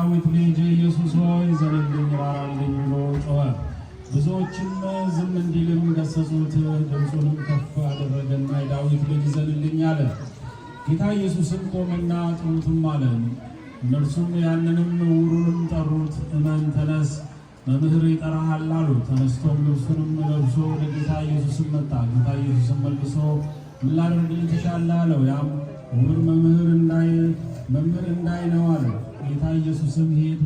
የዳዊት ልጅ ኢየሱስ ሆይ ዘለልኝ ራራልኝ ብሎ ጮኸ። ብዙዎችም ዝም እንዲልም ገሰጹት። ድምፁንም ከፍ አደረገና የዳዊት ልጅ ዘልልኝ አለ። ጌታ ኢየሱስም ቆመና ጥሩትም አለ። እነርሱም ያንንም ዕውሩንም ጠሩት። እመን፣ ተነስ፣ መምህር ይጠራሃል አሉት። ተነስቶም ልብሱንም ለብሶ ወደ ጌታ ኢየሱስም መጣ። ጌታ ኢየሱስም መልሶ ምን ላደርግልህ ትሻለህ አለው። ያም ዕውር መምህር እንዳይ ነው አለው። ጌታ ኢየሱስም ሂድ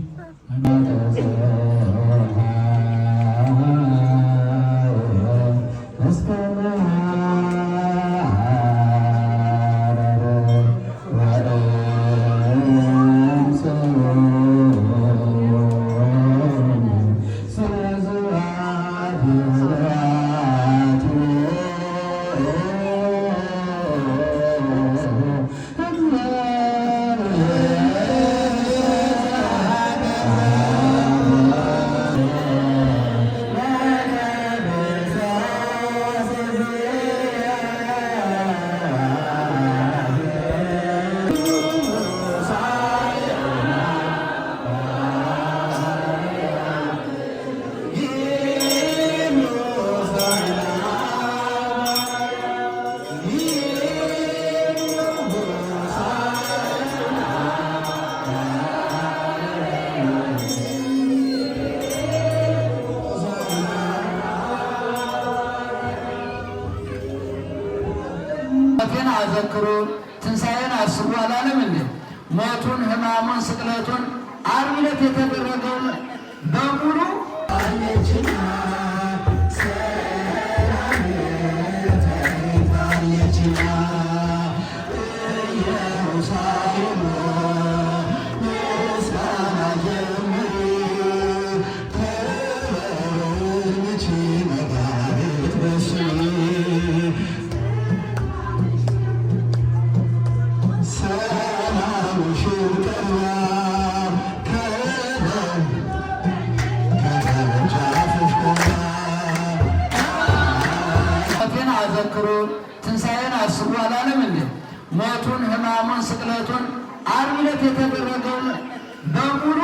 አዘክሩ ትንሣኤን አስቡ አላለም እንዴ? ሞቱን፣ ሕማሙን፣ ስቅለቱን ዓርብ ዕለት የተደረገውን በሙሉ አዘክሩ ትንሣኤን አስቡ አላለም እንዴ? ሞቱን፣ ሕማሙን፣ ስቅለቱን ዓርብ ዕለት የተደረገውን በሙሉ